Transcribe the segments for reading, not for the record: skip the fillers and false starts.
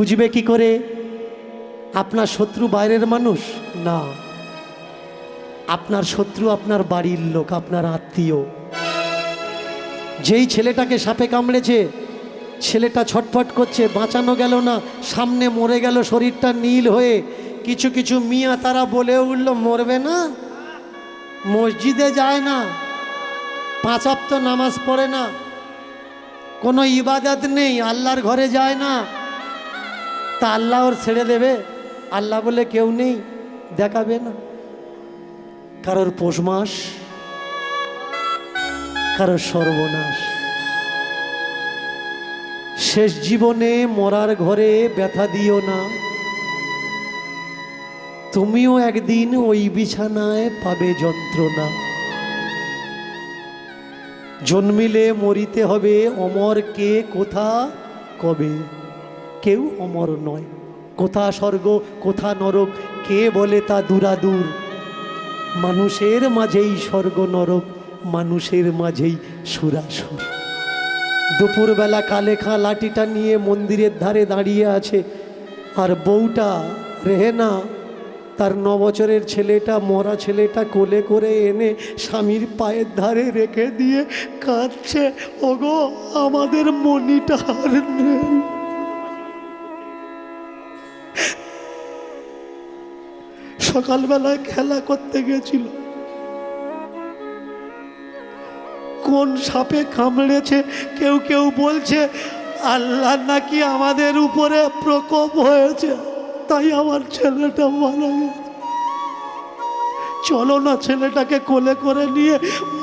বুঝবে কি করে আপনার শত্রু বাইরের মানুষ না, আপনার শত্রু আপনার বাড়ির লোক, আপনার আত্মীয়। যেই ছেলেটাকে সাপে কামড়েছে, ছেলেটা ছটফট করছে, বাঁচানো গেল না, সামনে মরে গেল শরীরটা নীল হয়ে। কিছু কিছু মিয়া তারা বলে উঠল, মরবে না, মসজিদে যায় না, 5 ওয়াক্ত নামাজ পড়ে না, কোনো ইবাদত নেই, আল্লাহর ঘরে যায় না, তা আল্লাহ ওর ছেড়ে দেবে? আল্লাহ বলে কেউ নেই, দেখাবে না। কারোর পৌষ মাস, কারোর সর্বনাশ। শেষ জীবনে মরার ঘরে ব্যথা দিও না, তুমিও একদিন ওই বিছানায় পাবে যন্ত্রণা। জন্মিলে মরিতে হবে, অমর কে কোথা কবে, কেউ অমর নয়। কোথা স্বর্গ কোথা নরক, কে বলে তা দূরাদূর। মানুষের মাঝেই স্বর্গ নরক, মানুষের মাঝেই সুরাসুর। দুপুরবেলা কালেখা লাঠিটা নিয়ে মন্দিরের ধারে দাঁড়িয়ে আছে, আর বউটা রেহেনা তার 9 বছরের ছেলেটা, মরা ছেলেটা কোলে করে এনে স্বামীর পায়ের ধারে রেখে দিয়ে কাঁদছে, ওগো আমাদের মনিটা আর নেই। সকালবেলায় খেলা করতে গেছিল, কোন সাপে কামড়েছে, কেউ কেউ বলছে আল্লাহ নাকি আমাদের উপরে প্রকোপ হয়েছে, তাই আমার ছেলেটা মারা গেছে। চলো না, ছেলেটাকে কোলে করে নিয়ে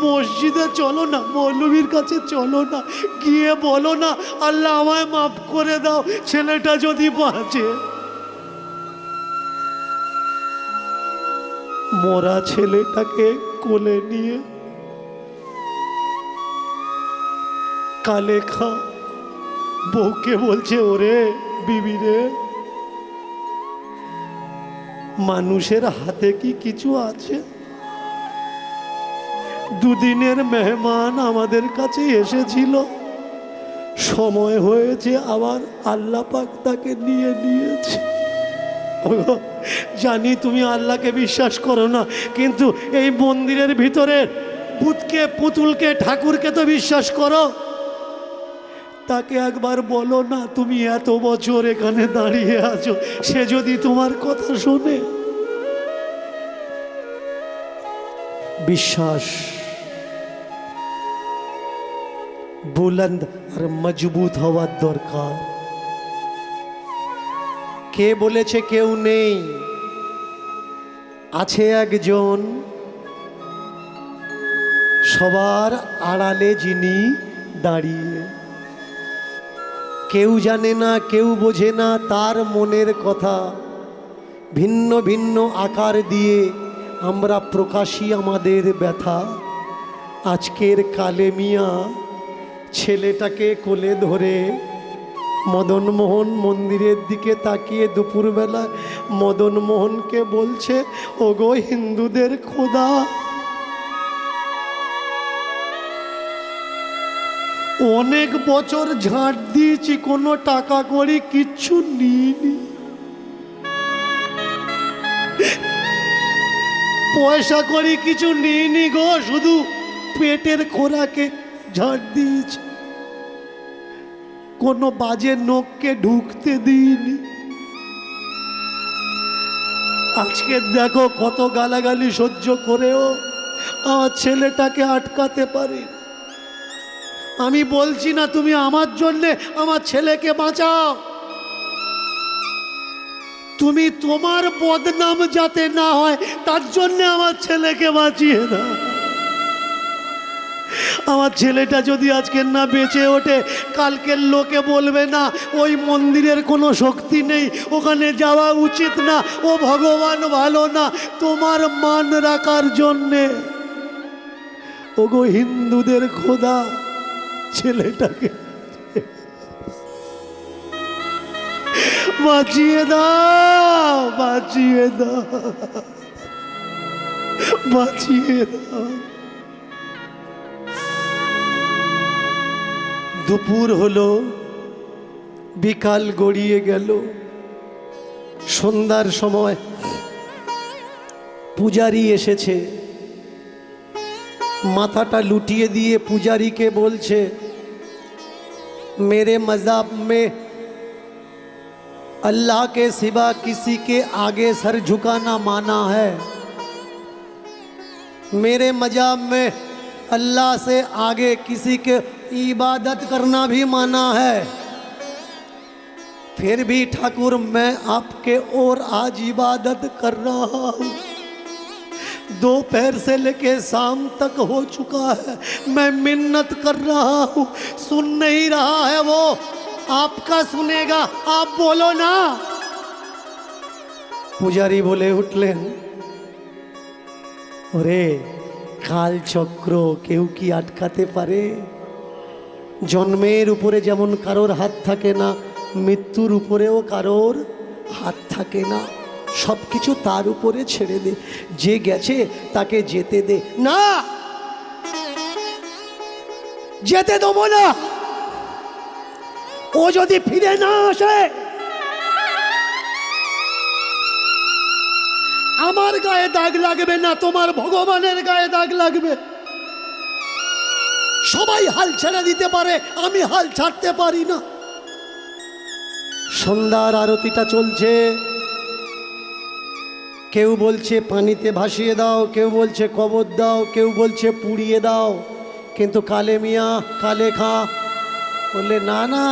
মসজিদে চলো না, মৌলবীর কাছে চলো না, গিয়ে বলো না আল্লাহ আমায় মাফ করে দাও, ছেলেটা যদি বাঁচে। মরা ছেলেটাকে কোলে নিয়ে কালেখা বউকে বলছে, ওরে বিবি রে, মানুষের হাতে কি কিছু আছে? দুদিনের মেহমান আমাদের কাছে এসেছিল, সময় হয়েছে আবার আল্লাহ পাক তাকে নিয়ে নিয়েছে। জানি তুমি আল্লাহকে বিশ্বাস করো না, কিন্তু এই মন্দিরের ভিতরে ভূতকে, পুতুলকে, ঠাকুরকে তো বিশ্বাস করো। তাকে একবার বলো না, তুমি এত বছর এখানে দাঁড়িয়ে আছো, সে যদি তোমার কথা শোনে। বিশ্বাস বুলন্দ আর মজবুত হওয়ার দরকার। কে বলেছে কেউ নেই? আছে একজন, সবার আড়ালে যিনি দাঁড়িয়ে। কেউ জানে না, কেউ বোঝে না তার মনের কথা। ভিন্ন ভিন্ন আকার দিয়ে আমরা প্রকাশী আমাদের ব্যথা। আজকের কালে মিয়া ছেলেটাকে কোলে ধরে মদনমোহন মন্দিরের দিকে তাকিয়ে দুপুরবেলা মদনমোহনকে বলছে, ওগো হিন্দুদের খোদা, অনেক বছর ঝাঁট দিয়েছি, কোনো টাকা করি কিচ্ছু নিইনি, পয়সা করি কিছু নিইনি গো, শুধু পেটের খোরাকে ঝাঁট দিয়েছি, কোনো বাজে নোককে ঢুকতে দিইনি। আজকে দেখো কত গালাগালি সহ্য করেও আমার ছেলেটাকে আটকাতে পারি। আমি বলছি না তুমি আমার জন্যে আমার ছেলেকে বাঁচাও, তুমি তোমার বদনাম যাতে না হয় তার জন্য আমার ছেলেকে বাঁচিয়ে দাও। আমার ছেলেটা যদি আজকে না বেঁচে ওঠে, কালকের লোকে বলবে না ওই মন্দিরের কোনো শক্তি নেই, ওখানে যাওয়া উচিত না, ও ভগবান ভালো না। তোমার মান রাখার জন্যে ওগো হিন্দুদের খোদা, ছেলেটাকে বাঁচিয়ে দাও, বাঁচিয়ে দাও, বাঁচিয়ে দাও। দুপুর হলো, বিকাল গড়িয়ে গেল। সন্ধ্যার সময় পূজারি এসেছে, মাথাটা লুটিয়ে দিয়ে পূজারীকে বলছে, मेरे मज़हब में अल्लाह के सिवा किसी के आगे सर झुकाना माना है। मेरे मज़हब में अल्लाह से आगे किसी के इबादत करना भी माना है। फिर भी ठाकुर मैं आपके और आज इबादत कर रहा हूँ। दोपहर से लेके शाम तक हो चुका है, मैं मिन्नत कर रहा हूँ, सुन नहीं रहा है वो। आपका सुनेगा, आप बोलो ना। पुजारी बोले उठलेन, ओरे काल चक्र केउ की आटकाते पारे? जन्मेर उपरे जेमन कारोर हाथ थाके ना, मृत्युर उपरेও कारोर हाथ थाके ना। सब किछु तार उपरे छेड़े दे, जे गेছে ताके जेते दे। ना, जेते देबो ना। ও যদি ফিরে না আসে আমার গায়ে দাগ লাগবে না, তোমার ভগবানের গায়ে দাগ লাগবে। সবাই হাল ছেড়ে দিতে পারে, আমি হাল ছাড়তে পারি না। সন্ধ্যার আরতিটা চলছে, কেউ বলছে পানিতে ভাসিয়ে দাও, কেউ বলছে কবর দাও, কেউ বলছে পুড়িয়ে দাও। কিন্তু কালে মিয়া কালে খা बोले ना ना,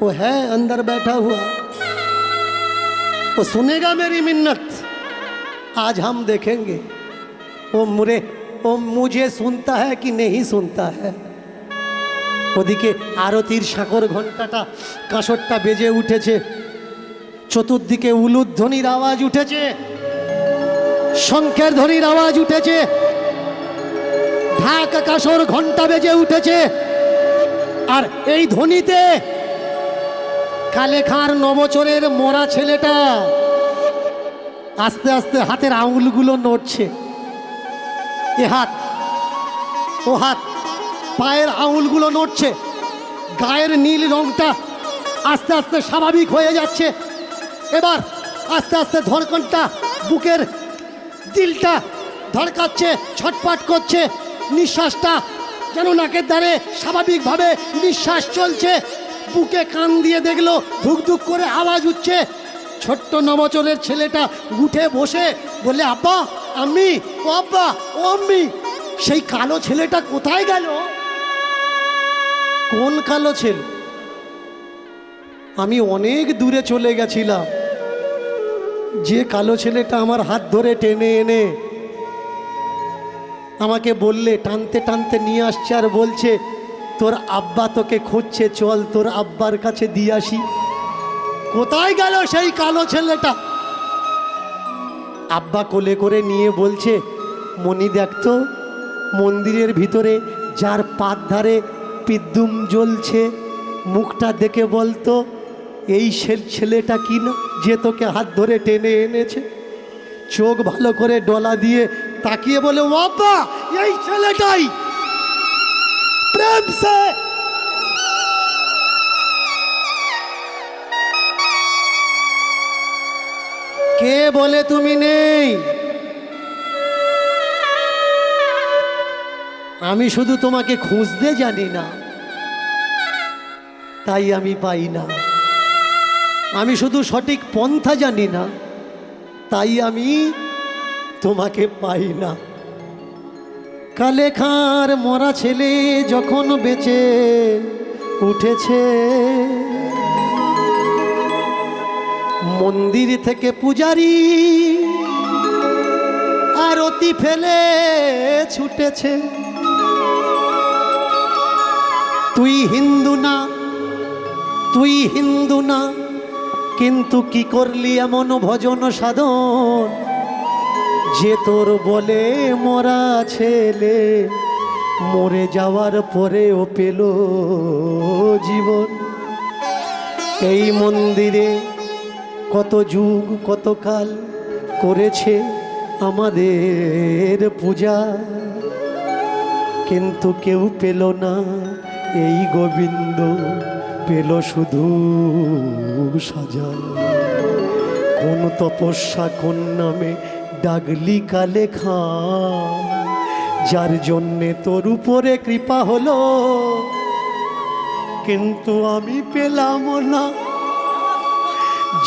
वो है अंदर बैठा हुआ, वो सुनेगा मेरी मिन्नत। आज हम देखेंगे वो मुझे सुनता है कि नहीं सुनता है। ওদিকে আরতির শাকর ঘণ্টাটা কাঁসরটা বেজে উঠেছে, চতুর্দিকে উলুধ্বনির আওয়াজ উঠেছে, শঙ্খের ধ্বনির আওয়াজ উঠেছে, ঢাক কাঁসর ঘণ্টা বেজে উঠেছে। আর এই ধ্বনিতে কালেখার নবচরের মরা ছেলেটা আস্তে আস্তে হাতের আঙুলগুলো নড়ছে। এ হাত ও হাত, পায়ের আঙুলগুলো নড়ছে, গায়ের নীল রংটা আস্তে আস্তে স্বাভাবিক হয়ে যাচ্ছে। এবার আস্তে আস্তে ধড়কনটা, বুকের দিলটা ধড়কাচ্ছে, ছটপট করছে, নিঃশ্বাসটা যেন নাকের দ্বারে স্বাভাবিকভাবে নিঃশ্বাস চলছে। বুকে কান দিয়ে দেখলো ধুক ধুক করে আওয়াজ উঠছে। ছোট্ট নবচরের ছেলেটা উঠে বসে বলে, আব্বা আম্মি, ও আব্বা ও আম্মি। সেই কালো ছেলেটা কোথায় গেল? কোন কালো ছেলে? আমি অনেক দূরে চলে গেছিলাম, যে কালো ছেলেটা আমার হাত ধরে টেনে এনে আমাকে বললে, টানতে টানতে নিয়ে আসছে আর বলছে, তোর আব্বা তোকে খুঁজছে, চল তোর আব্বার কাছে দিয়ে আসি। কোথায় গেল সেই কালো ছেলেটা? আব্বা কোলে করে নিয়ে বলছে, মনি দেখতো মন্দিরের ভিতরে যার পাত ধারে পিদ্দুম জ্বলছে, মুখটা দেখে বলতো এই ছেলেটা কি না যে তোকে হাত ধরে টেনে এনেছে। চোখ ভালো করে ডলা দিয়ে তাকিয়ে বলে, ও আব্বা এই ছেলেটাই। প্রেম সে কে বলে তুমি নেই? আমি শুধু তোমাকে খুঁজতে জানি না, তাই আমি পাই না। আমি শুধু সঠিক পন্থা জানি না, তাই আমি তোমাকে পাই না। কালেখার মরা ছেলে যখন বেঁচে উঠেছে, মন্দির থেকে পূজারি আরতি ফেলে ছুটেছে। তুই হিন্দু না, তুই হিন্দু না, কিন্তু কি করলি এমন ভজন সাধন যে তোর বলে মরা ছেলে মরে যাওয়ার পরেও পেল জীবন। এই মন্দিরে কত যুগ কত কাল করেছে আমাদের পূজা, কিন্তু কেউ পেল না এই গোবিন্দ পেল শুধু সাজা। কোন তপস্যা কোন নামে ডাগলি কালে খা, যার জন্যে তোর উপরে কৃপা হলো, কিন্তু আমি পেলাম না।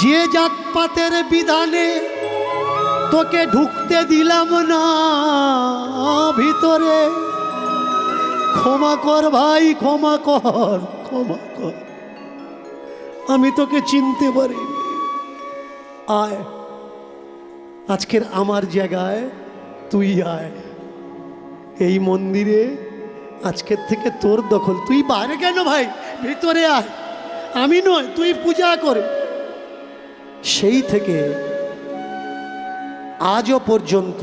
যে জাতপাতের বিধানে তোকে ঢুকতে দিলাম না ভিতরে, ক্ষমা কর ভাই, ক্ষমা কর, ক্ষমা কর, আমি তোকে চিনতে পারিনি। আয়, আজকের আমার জায়গায় তুই আয়। এই মন্দিরে আজকের থেকে তোর দখল। তুই বাইরে কেন ভাই, ভিতরে আয়। আমি নয়, তুই পূজা করে। সেই থেকে আজও পর্যন্ত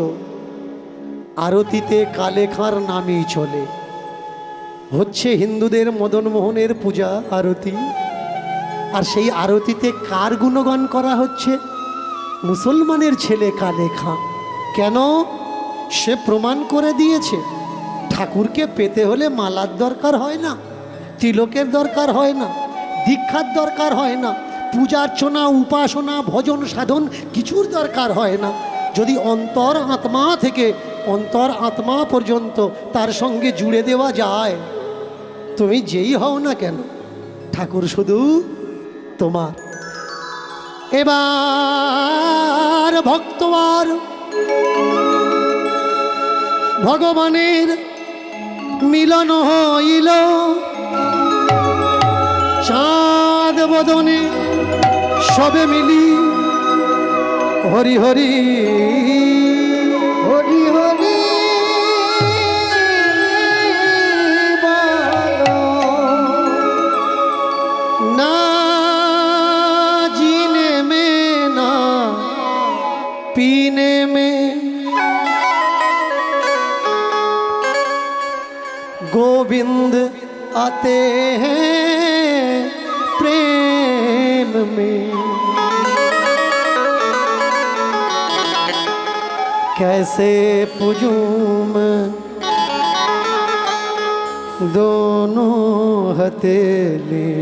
আরতিতে কালেখার নামই চলে। হচ্ছে হিন্দুদের মদন মোহনের পূজা আরতি, আর সেই আরতিতে কার গুণগান করা হচ্ছে? মুসলমানের ছেলে কালেখা। কেন? সে প্রমাণ করে দিয়েছে ঠাকুরকে পেতে হলে মালার দরকার হয় না, তিলকের দরকার হয় না, দীক্ষার দরকার হয় না, পূজার্চনা উপাসনা ভজন সাধন কিছুর দরকার হয় না। যদি অন্তর আত্মা থেকে অন্তর আত্মা পর্যন্ত তার সঙ্গে জুড়ে দেওয়া যায়, তুমি যেই হও না কেন, ঠাকুর শুধু তোমার। এবার ভক্ত আর ভগবানের মিলন হইল, চাঁদ বদনে সবে মিলি হরি হরি হরি হরি না जीने में ना पीने में, गोविंद आते हैं प्रेम में। कैसे पूजूं मैं दोनों हथेली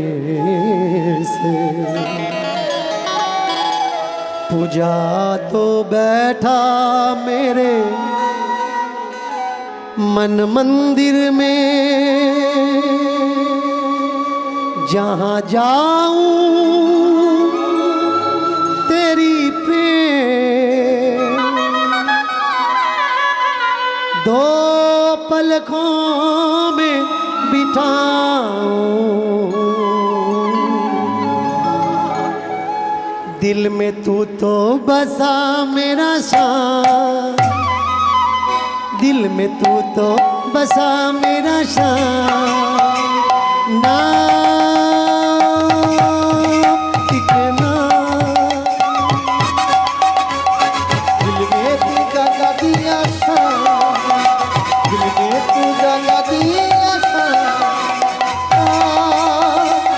से, पूजा तो बैठा मेरे मन मंदिर में, जहाँ जाऊं तेरी प्रेम, दो पलकों में बिठाऊं, दिल में तू तो बसा मेरा शान, दिल में तू तो बसा मेरा शान। ना टिकना दिल में तू जगा दिया शान, दिल में तू जगा दिया शान,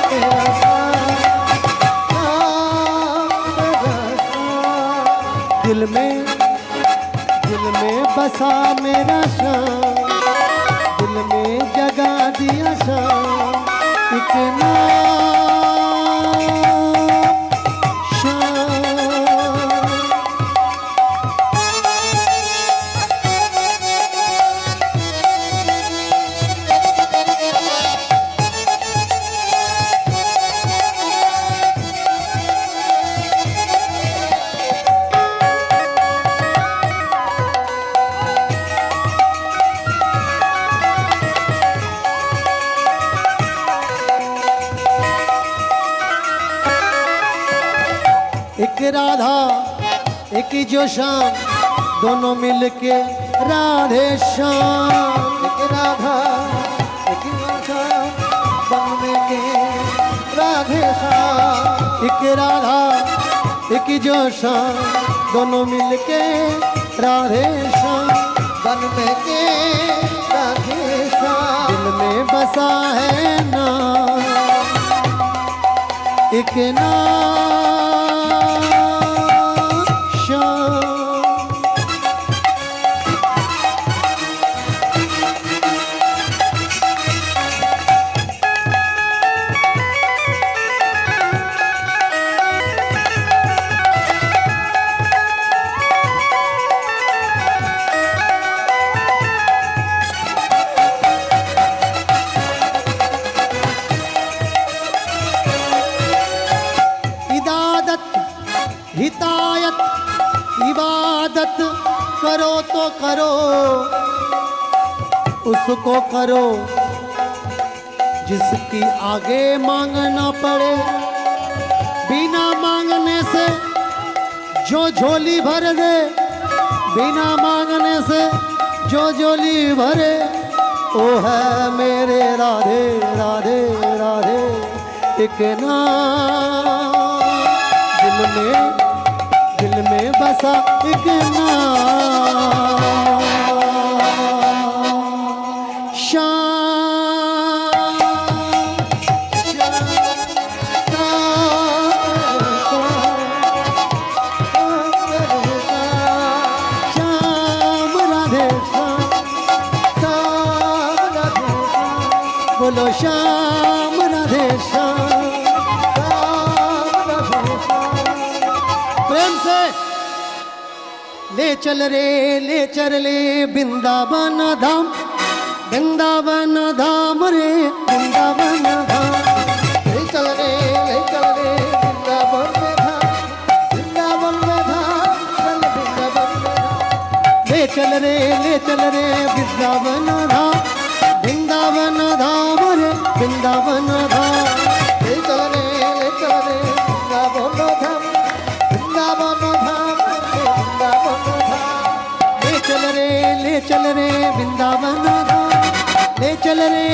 तेरा शान, तेरा शान। दिल में बसा मेरा शान, दिल में जगा दिया शान, एक नाम शान। एक राधा एक जो श्याम, दोनों मिलके राधे श्याम। एक राधा एक जो श्याम, दोनों मिलके राधे श्याम। एक राधा एक जो श्याम, दोनों मिलके राधे श्याम, बन में के राधे श्याम। दिल में बसा है नाम, एक नाम श्याम। हितायत इबादत करो तो करो, उसको करो जिसकी आगे मांगना पड़े। बिना मांगने से जो झोली भर दे, बिना मांगने से जो झोली भरे, ओ है मेरे राधे राधे राधे एक नाम। दिल में बसा एक नाम। बोलो श्याम राधे श्याम, प्रेम से ले चल रे वृंदावन धाम, वृंदावन धाम रे वृंदावन धाम। ले चल रे वृंदावन में धाम, वृंदावन में धाम, चल वृंदावन में धाम। ले चल रे वृंदावन धाम, वृंदावन धाम रे वृंदावन धाम। ले चल रे वृंदावन धाम, वृंदावन धाम रे वृंदावन धाम। ले चल रे वृंदावन धाम, ले चल रे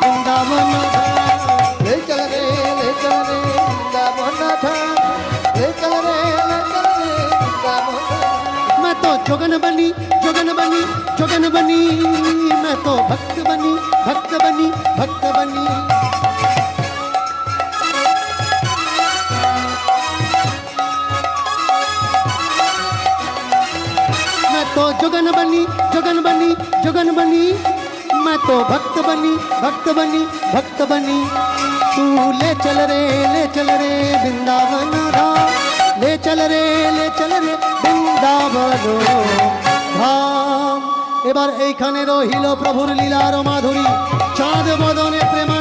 वृंदावन धाम। ले चल रे वृंदावन धाम, ले चल रे वृंदावन धाम। मैं तो जोगन बनी मैं तो भक्त बनी मैं तो जोगन बनी मैं तो भक्त बनी। तू ले चल रे वृंदावन धाम, ले चल रे বৃন্দাবন ধাম। এবার এইখানে রহিল প্রভুর লীলার মাধুরী, চাঁদ বদনে প্রেমা